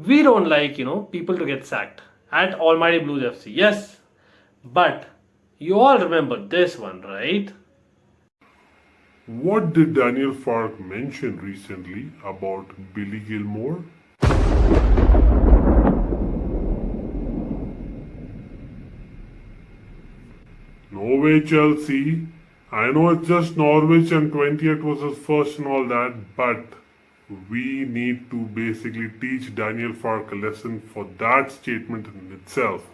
we don't like, people to get sacked at Almighty Blues FC. Yes, but you all remember this one, right? What did Daniel Farke mention recently about Billy Gilmore? No way, Chelsea. I know it's just Norwich and 20th was his first and all that, but we need to basically teach Daniel Farke a lesson for that statement in itself.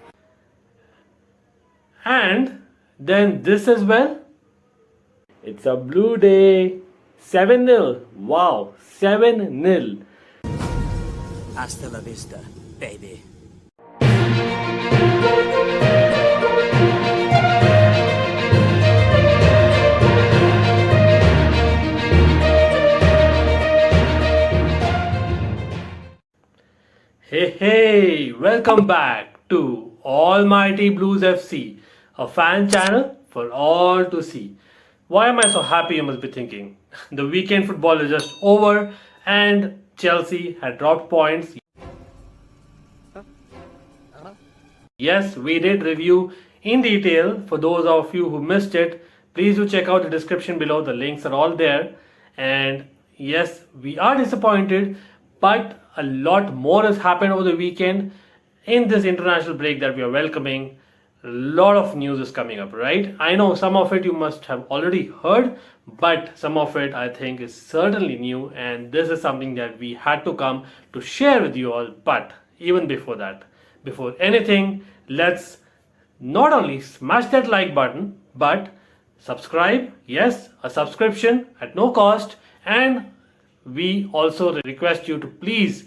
And then this as well. It's a blue day. 7-0. Wow, 7-0. Hasta la vista, baby. Hey, welcome back to Almighty Blues FC, a fan channel for all to see. Why am I so happy, you must be thinking? The weekend football is just over and Chelsea had dropped points. Yes, we did review in detail. For those of you who missed it, please do check out the description below. The links are all there. And yes, we are disappointed, but a lot more has happened over the weekend. In this international break that we are welcoming, a lot of news is coming up, right? I know some of it you must have already heard, but some of it I think is certainly new, and this is something that we had to come to share with you all. But even before that, before anything, let's not only smash that like button, but subscribe. Yes, a subscription at no cost. And we also request you to please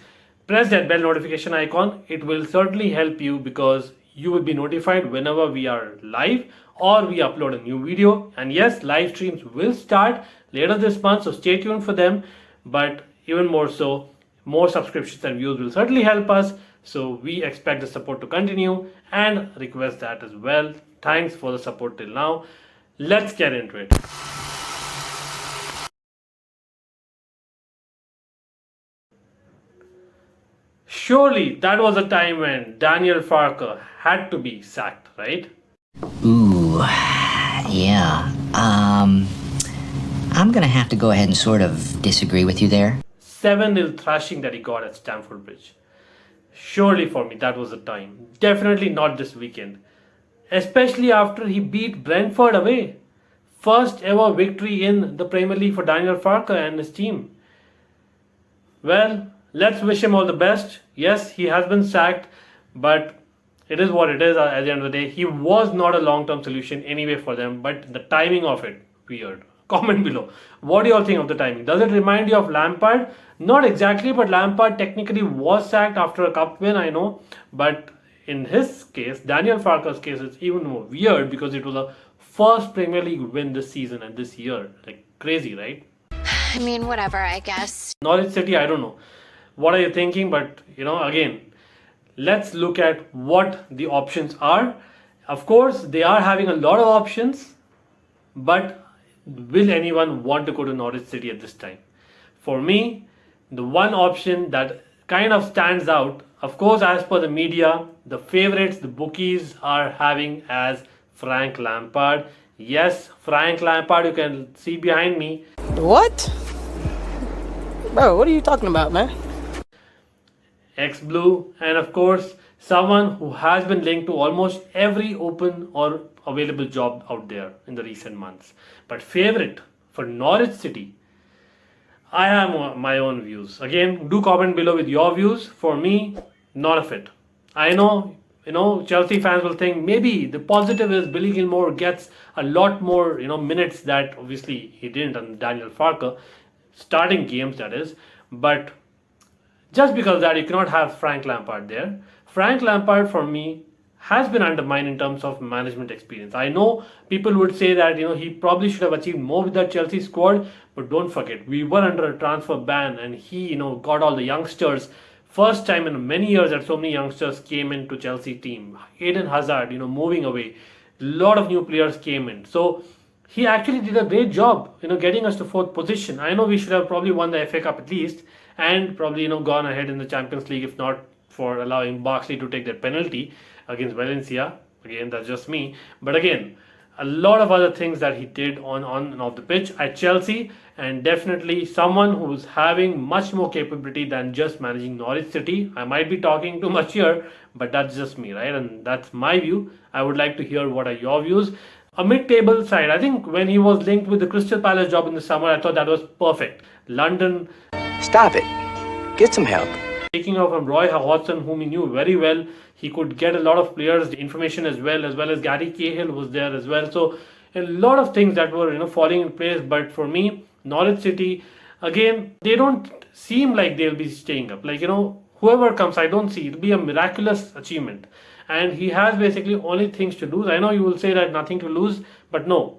press that bell notification icon. It will certainly help you because you will be notified whenever we are live or we upload a new video. And yes, live streams will start later this month, so stay tuned for them. But even more so, more subscriptions and views will certainly help us. So we expect the support to continue and request that as well. Thanks for the support till now. Let's get into it. Surely that was a time when Daniel Farke had to be sacked, right? Ooh, yeah. I'm gonna have to go ahead and sort of disagree with you there. 7-0 thrashing that he got at Stamford Bridge. Surely for me that was the time. Definitely not this weekend. Especially after he beat Brentford away. First ever victory in the Premier League for Daniel Farke and his team. Well, let's wish him all the best. Yes, he has been sacked, but it is what it is at the end of the day. He was not a long-term solution anyway for them, but the timing of it, weird. Comment below. What do you all think of the timing? Does it remind you of Lampard? Not exactly, but Lampard technically was sacked after a cup win, I know. But in his case, Daniel Farke's case, is even more weird because it was a first Premier League win this season and this year. Like crazy, right? I mean, whatever, I guess. Norwich City, I don't know. What are you thinking? But, again, let's look at what the options are. Of course, they are having a lot of options, but will anyone want to go to Norwich City at this time? For me, the one option that kind of stands out, of course, as per the media, the favorites, the bookies are having as Frank Lampard. Yes, Frank Lampard, you can see behind me. What? Bro, what are you talking about, man? Exblue, and of course, someone who has been linked to almost every open or available job out there in the recent months. But favorite for Norwich City, I have my own views. Again, do comment below with your views. For me, not a fit. I know, Chelsea fans will think maybe the positive is Billy Gilmore gets a lot more, minutes that obviously he didn't on Daniel Farke, starting games that is. But just because of that, you cannot have Frank Lampard there. Frank Lampard, for me, has been undermined in terms of management experience. I know people would say that, he probably should have achieved more with that Chelsea squad, but don't forget, we were under a transfer ban and he, got all the youngsters. First time in many years that so many youngsters came into Chelsea team. Eden Hazard, moving away. A lot of new players came in. So he actually did a great job, getting us to fourth position. I know we should have probably won the FA Cup at least, and probably, gone ahead in the Champions League if not for allowing Barkley to take that penalty against Valencia. Again, that's just me. But again, a lot of other things that he did on and off the pitch at Chelsea, and definitely someone who's having much more capability than just managing Norwich City. I might be talking too much here, but that's just me, right? And that's my view. I would like to hear what are your views. A mid-table side, I think when he was linked with the Crystal Palace job in the summer, I thought that was perfect. London. Stop it. Get some help. Taking off from Roy Hodgson, whom he knew very well, he could get a lot of players information as well as Gary Cahill was there as well. So a lot of things that were falling in place. But for me, Norwich City, again, they don't seem like they'll be staying up. Like, whoever comes, I don't see it'll be a miraculous achievement. And he has basically only things to lose. I know you will say that nothing to lose, but no.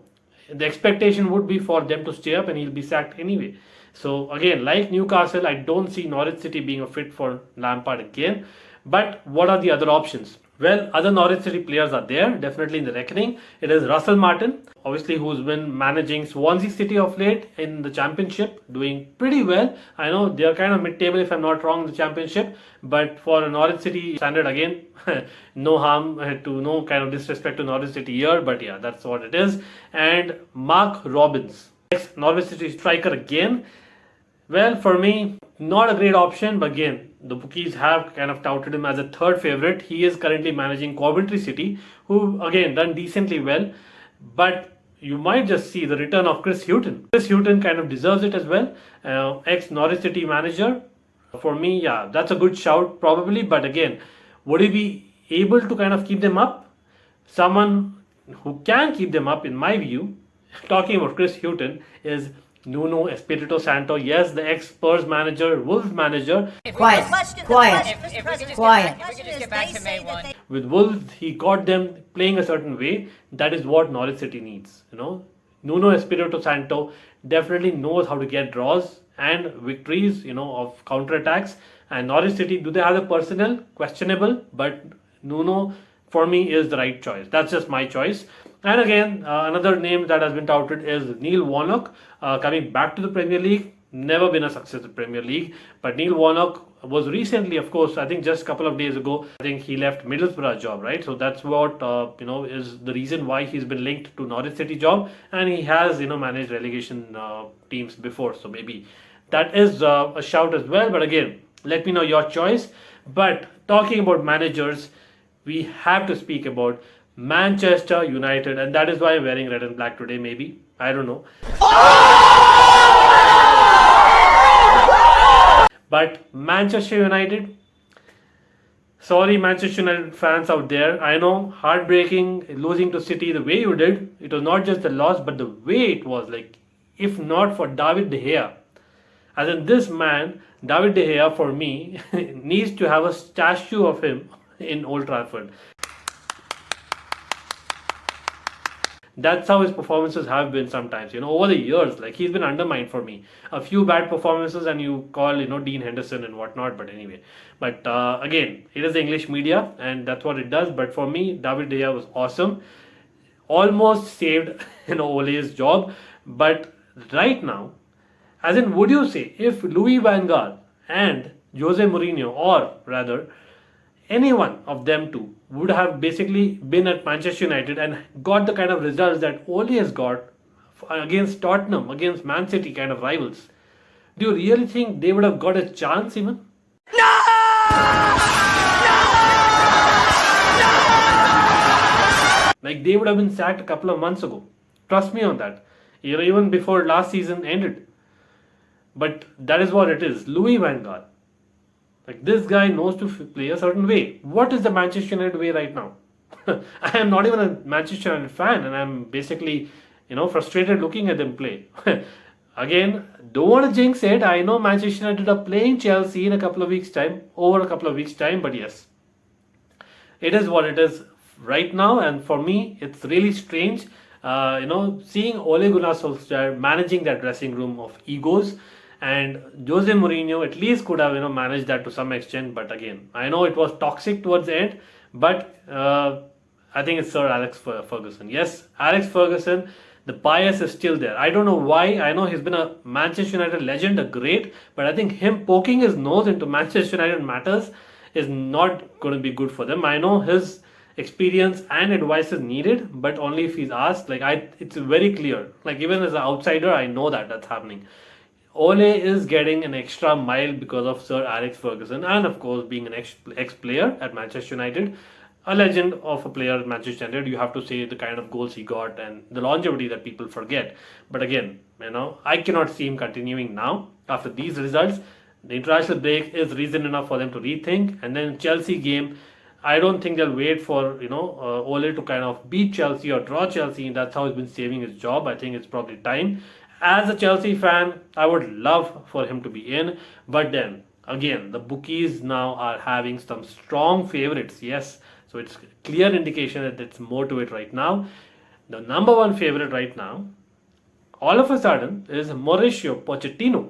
The expectation would be for them to stay up and he'll be sacked anyway. So again, like Newcastle, I don't see Norwich City being a fit for Lampard again. But what are the other options? Well, other Norwich City players are there, definitely in the reckoning. It is Russell Martin, obviously, who's been managing Swansea City of late in the Championship, doing pretty well. I know they're kind of mid-table, if I'm not wrong, in the Championship. But for a Norwich City standard, again, no harm to no kind of disrespect to Norwich City here. But yeah, that's what it is. And Mark Robbins, Norwich City striker again. Well, for me, not a great option, but again, the bookies have kind of touted him as a third favourite. He is currently managing Coventry City, who again done decently well, but you might just see the return of Chris Hughton. Chris Hughton kind of deserves it as well. Ex-Norwich City manager. For me, yeah, that's a good shout probably, but again, would he be able to kind of keep them up? Someone who can keep them up, in my view, talking about Chris Hughton, is Nuno Espirito Santo. Yes, the ex-Spurs manager, Wolves manager. Quiet. With Wolves, he got them playing a certain way. That is what Norwich City needs. Nuno Espirito Santo definitely knows how to get draws and victories, of counter-attacks. And Norwich City, do they have the personnel? Questionable, but Nuno, for me, is the right choice. That's just my choice. And again, another name that has been touted is Neil Warnock, coming back to the Premier League. Never been a success in the Premier League, but Neil Warnock was recently, of course, I think just a couple of days ago, I think he left Middlesbrough job, right? So that's what, is the reason why he's been linked to Norwich City job, and he has, managed relegation teams before. So maybe that is a shout as well. But again, let me know your choice. But talking about managers, we have to speak about Manchester United, and that is why I'm wearing red and black today, maybe. I don't know. But Manchester United, sorry Manchester United fans out there, I know, heartbreaking losing to City the way you did. It was not just the loss, but the way it was. Like, if not for David De Gea, as in this man, David De Gea, for me, needs to have a statue of him in Old Trafford. That's how his performances have been sometimes, over the years. Like, he's been undermined for me. A few bad performances and you call, Dean Henderson and whatnot. But anyway, but again, it is the English media and that's what it does. But for me, David De Gea was awesome. Almost saved, Ole's job. But right now, as in, would you say if Louis van Gaal and Jose Mourinho, or rather, any one of them two, would have basically been at Manchester United and got the kind of results that Ole has got against Tottenham, against Man City kind of rivals, do you really think they would have got a chance even? No! Like, they would have been sacked a couple of months ago. Trust me on that. Even before last season ended. But that is what it is. Louis van Gaal. Like, this guy knows to play a certain way. What is the Manchester United way right now? I am not even a Manchester United fan, and I'm basically, frustrated looking at them play. Again, don't want to jinx it. I know Manchester United are playing Chelsea in over a couple of weeks' time, but yes, it is what it is right now. And for me, it's really strange, seeing Ole Gunnar Solskjaer managing that dressing room of egos. And Jose Mourinho at least could have, managed that to some extent. But again, I know it was toxic towards the end. But I think it's Sir Alex Ferguson. Yes, Alex Ferguson, the bias is still there. I don't know why. I know he's been a Manchester United legend, a great, but I think him poking his nose into Manchester United matters is not going to be good for them. I know his experience and advice is needed, but only if he's asked. It's very clear. Like, even as an outsider, I know that that's happening. Ole is getting an extra mile because of Sir Alex Ferguson, and of course being an ex-player at Manchester United, a legend of a player at Manchester United. You have to say the kind of goals he got and the longevity that people forget. But again, I cannot see him continuing now after these results. The international break is reason enough for them to rethink. And then Chelsea game, I don't think they'll wait for Ole to kind of beat Chelsea or draw Chelsea. That's how he's been saving his job. I think it's probably time. As a Chelsea fan, I would love for him to be in, but then again, the bookies now are having some strong favorites. Yes, so it's clear indication that there's more to it right now. The number one favorite right now, all of a sudden, is Mauricio Pochettino.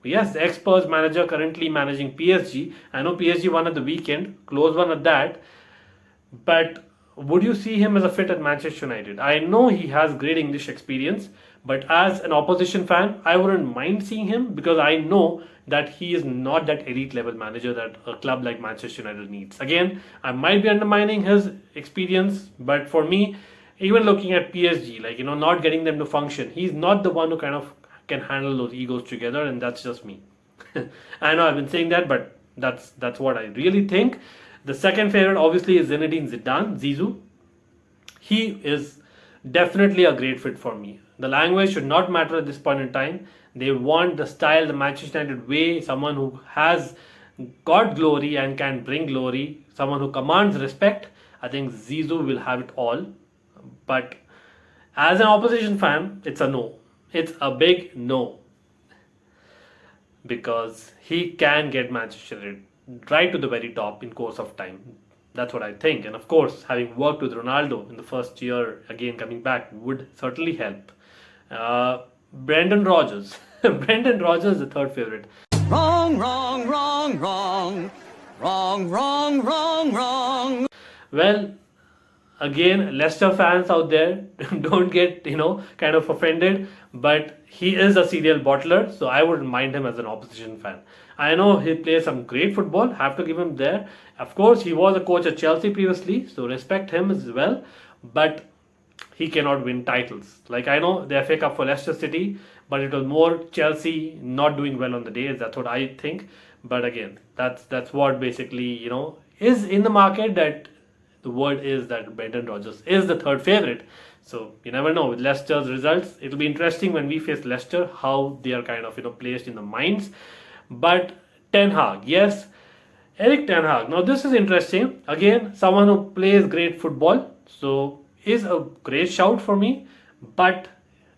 Yes, the ex-Spurs manager currently managing PSG. I know PSG won at the weekend, close one at that, but would you see him as a fit at Manchester United? I know he has great English experience, but as an opposition fan, I wouldn't mind seeing him because I know that he is not that elite level manager that a club like Manchester United needs. Again, I might be undermining his experience, but for me, even looking at PSG, not getting them to function, he's not the one who kind of can handle those egos together, and that's just me. I know I've been saying that, but that's what I really think. The second favorite obviously is Zinedine Zidane, Zizou. He is definitely a great fit for me. The language should not matter at this point in time. They want the style, the Manchester United way, someone who has got glory and can bring glory, someone who commands respect. I think Zizou will have it all. But as an opposition fan, it's a no. It's a big no. Because he can get Manchester United right to the very top in course of time. That's what I think. And of course, having worked with Ronaldo in the first year, again coming back, would certainly help. Brendan Rodgers. Brendan Rodgers is the third favorite. Wrong, wrong, wrong, wrong. Wrong, wrong, wrong, wrong. Well, again, Leicester fans out there, don't get, kind of offended, but he is a serial bottler, so I wouldn't mind him as an opposition fan. I know he plays some great football, have to give him there. Of course, he was a coach at Chelsea previously, so respect him as well, but he cannot win titles. I know the FA Cup for Leicester City, but it was more Chelsea not doing well on the day. That's what I think. But again, that's what basically, is in the market, that the word is that Brendan Rodgers is the third favorite. So you never know with Leicester's results. It'll be interesting when we face Leicester, how they are kind of, placed in the minds. But Ten Hag, yes, Eric Ten Hag. Now this is interesting. Again, someone who plays great football, so is a great shout for me, but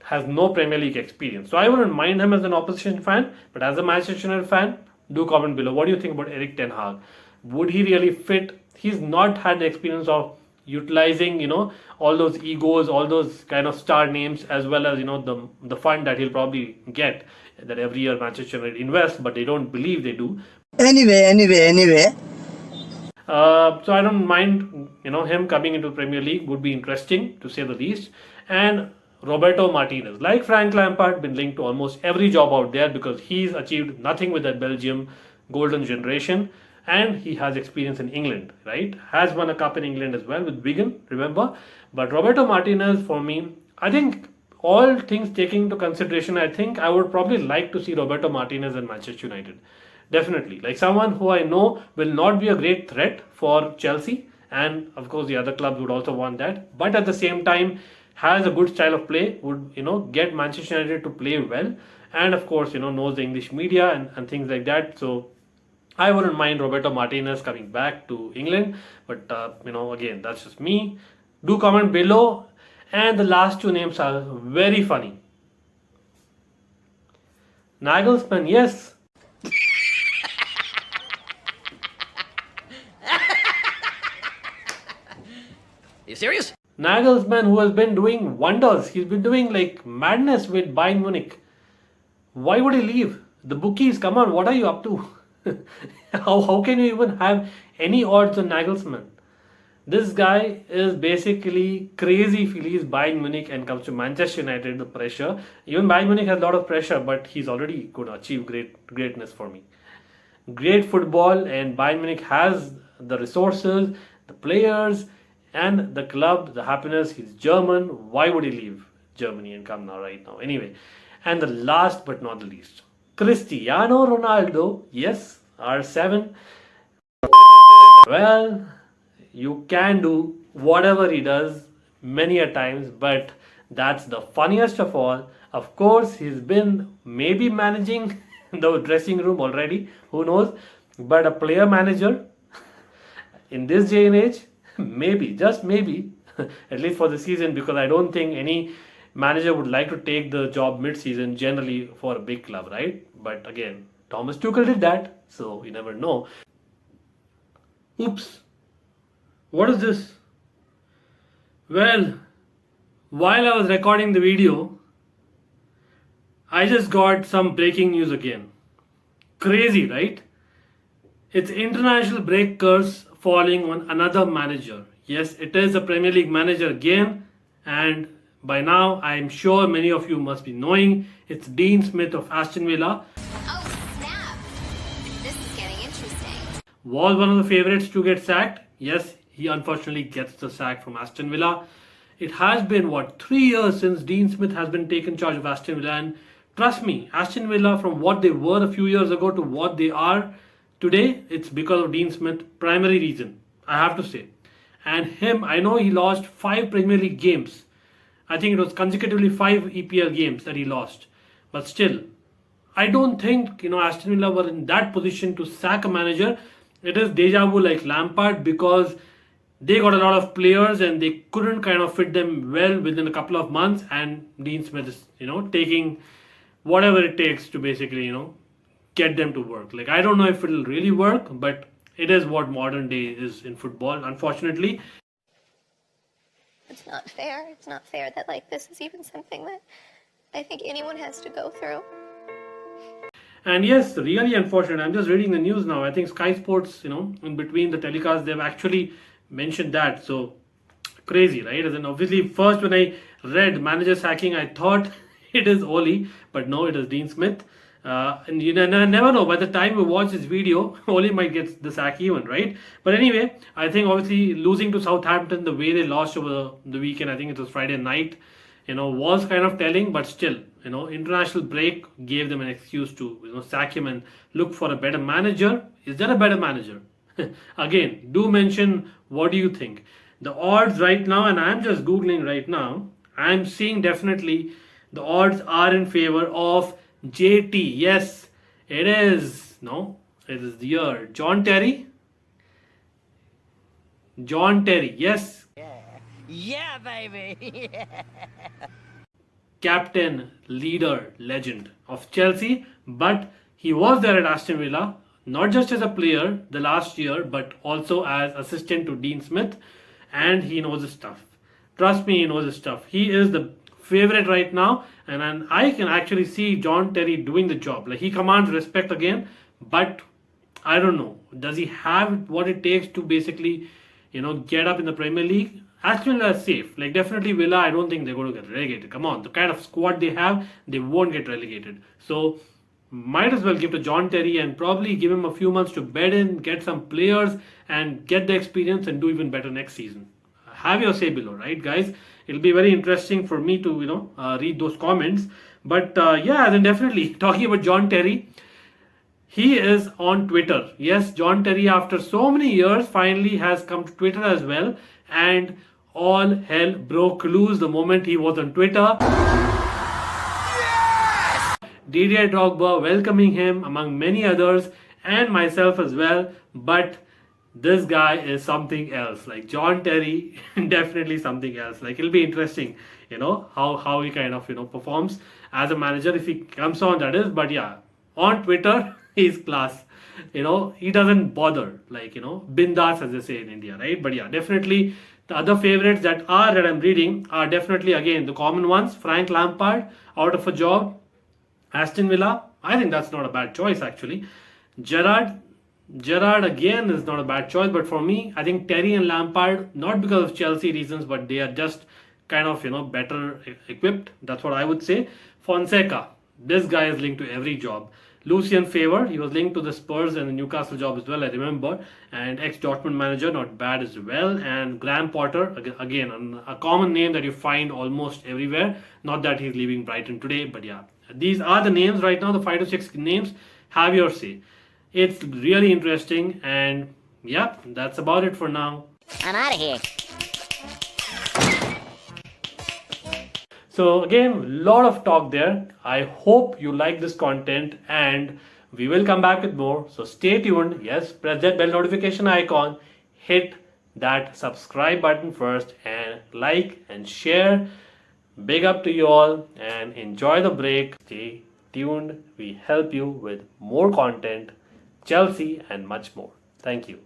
has no Premier League experience. So I wouldn't mind him as an opposition fan, but as a Manchester United fan, do comment below. What do you think about Eric Ten Hag? Would he really fit? He's not had the experience of utilizing, all those egos, all those kind of star names, as well as, the fund that he'll probably get, that every year Manchester United invests, but they don't believe they do. Anyway. So I don't mind, him coming into the Premier League would be interesting to say the least. And Roberto Martinez, like Frank Lampard, been linked to almost every job out there because he's achieved nothing with that Belgium golden generation. And he has experience in England, right? Has won a cup in England as well with Wigan, remember? But Roberto Martinez, for me, I think all things taking into consideration, I think I would probably like to see Roberto Martinez in Manchester United. Definitely. Like someone who I know will not be a great threat for Chelsea. And of course, the other clubs would also want that. But at the same time, has a good style of play, would, get Manchester United to play well. And of course, knows the English media and things like that. So I wouldn't mind Roberto Martinez coming back to England, but again, that's just me. Do comment below, and the last two names are very funny. Nagelsmann, yes. You serious? Nagelsmann, who has been doing wonders. He's been doing like madness with Bayern Munich. Why would he leave? The bookies, come on, what are you up to? How can you even have any odds on Nagelsmann? This guy is basically crazy if he leaves Bayern Munich and comes to Manchester United. The pressure, even Bayern Munich has a lot of pressure, but he's already going to achieve greatness for me. Great football, and Bayern Munich has the resources, the players, and the club, the happiness. He's German. Why would he leave Germany and come now, right now? Anyway, and the last but not the least, Cristiano Ronaldo. Yes, R7. Well, you can do whatever he does many a times, but that's the funniest of all. Of course, he's been maybe managing the dressing room already, who knows, but a player manager in this day and age, maybe, just maybe, at least for the season, because I don't think any manager would like to take the job mid-season generally for a big club, right? But again, Thomas Tuchel did that, so you never know. Oops. What is this? Well, while I was recording the video, I just got some breaking news again. Crazy, right? It's international break curse falling on another manager. Yes, it is a Premier League manager again, and by now I'm sure many of you must be knowing it's Dean Smith of Aston Villa. Oh, snap. This is getting interesting. Was one of the favourites to get sacked. Yes, he unfortunately gets the sack from Aston Villa. It has been, 3 years since Dean Smith has been taken charge of Aston Villa, and trust me, Aston Villa, from what they were a few years ago to what they are today, it's because of Dean Smith. Primary reason, I have to say. And him, I know he lost 5 Premier League games. I think it was consecutively 5 EPL games that he lost. But still, I don't think Aston Villa were in that position to sack a manager. It is deja vu like Lampard, because they got a lot of players and they couldn't kind of fit them well within a couple of months, and Dean Smith is taking whatever it takes to basically get them to work. Like, I don't know if it'll really work, but it is what modern day is in football, unfortunately. It's not fair. It's not fair that this is even something that I think anyone has to go through. And yes, really unfortunate. I'm just reading the news now. I think Sky Sports, in between the telecasts, they've actually mentioned that. So crazy, right? As in, obviously, first when I read manager sacking, I thought it is Oli, but no, it is Dean Smith. And you never know. By the time you watch this video, Oli might get the sack even, right? But anyway, I think obviously losing to Southampton the way they lost over the weekend, I think it was Friday night, was kind of telling. But still, international break gave them an excuse to sack him and look for a better manager. Is there a better manager? Again, do mention what do you think. The odds right now, and I'm just googling right now, I'm seeing definitely the odds are in favor of JT. Yes, it is. No, it is the year. John Terry. Yes. Yeah, baby. Captain, leader, legend of Chelsea. But he was there at Aston Villa, not just as a player the last year, but also as assistant to Dean Smith. And he knows his stuff. Trust me, he knows his stuff. He is the favorite right now, and I can actually see John Terry doing the job. Like, he commands respect again, but I don't know, does he have what it takes to basically get up in the Premier League? Aston Villa is safe. Like, definitely Villa, I don't think they're going to get relegated. Come on, the kind of squad they have, they won't get relegated. So might as well give to John Terry and probably give him a few months to bed in, get some players and get the experience and do even better next season. Have your say below, right, guys? It'll be very interesting for me to read those comments. But yeah, then definitely talking about John Terry, he is on Twitter. Yes, John Terry, after so many years, finally has come to Twitter as well, and all hell broke loose the moment he was on Twitter. Yes! Didier Drogba welcoming him among many others, and myself as well. But this guy is something else. Like, John Terry, definitely something else. Like, it'll be interesting, how he kind of, performs as a manager if he comes on, that is. But yeah, on Twitter, he's class. He doesn't bother, like, bindas, as they say in India, right? But yeah, definitely the other favorites that I'm reading are definitely, again, the common ones. Frank Lampard, out of a job. Aston Villa, I think that's not a bad choice, actually. Gerrard, Gerrard again is not a bad choice, but for me, I think Terry and Lampard, not because of Chelsea reasons, but they are just kind of, better equipped. That's what I would say. Fonseca, this guy is linked to every job. Lucien Favre, he was linked to the Spurs and the Newcastle job as well, I remember. And ex-Dortmund manager, not bad as well. And Graham Potter, again, a common name that you find almost everywhere. Not that he's leaving Brighton today, but yeah. These are the names right now, the 5 to 6 names. Have your say. It's really interesting, and yeah, that's about it for now. I'm out of here. So again, lot of talk there. I hope you like this content, and we will come back with more. So stay tuned. Yes, press that bell notification icon, hit that subscribe button first, and like and share. Big up to you all, and enjoy the break. Stay tuned. We help you with more content, Chelsea, and much more. Thank you.